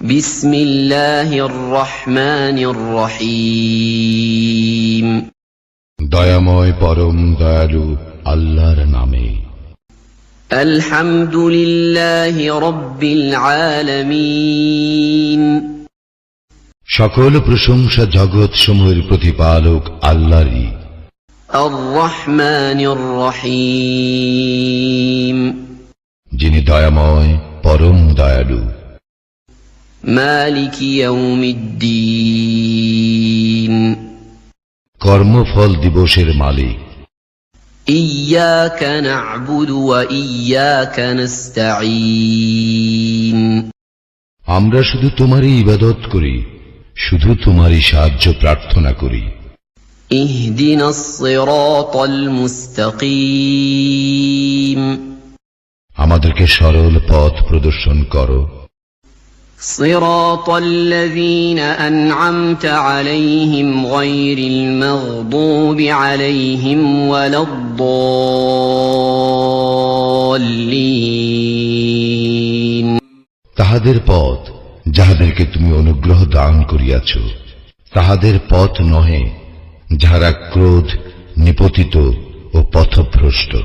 বিসমিল্লাহির রহমানির রহিম। দয়াময় পরম দয়ালু আল্লাহর নামে। আলহামদুলিল্লাহি রাব্বিল আলামিন। সকল প্রশংসা জগৎ সমূহের প্রতিপালক আল্লাহরই। আর রহমানির রহিম। যিনি দয়াময় পরম দয়ালু। মালিকি ইয়াউমিদ্দিন। কর্মফল দিবসের মালিক। ইয়্যাকা না'বুদু ওয়া ইয়্যাকা নাস্তাঈন। আমরা শুধু তোমারই ইবাদত করি, শুধু তোমারই সাহায্য প্রার্থনা করি। ইহদিনাস সিরাতাল মুস্তাকিম। আমাদেরকে সরল পথ প্রদর্শন করো। صراط الذين أنعمت عليهم غير المغضوب عليهم ولا الضالين। তাহাদের পথ যাহাদেরকে তুমি অনুগ্রহ দান করিয়াছ, তাহাদের পথ নহে যাহারা ক্রোধ নিপতিত ও পথভ্রষ্ট।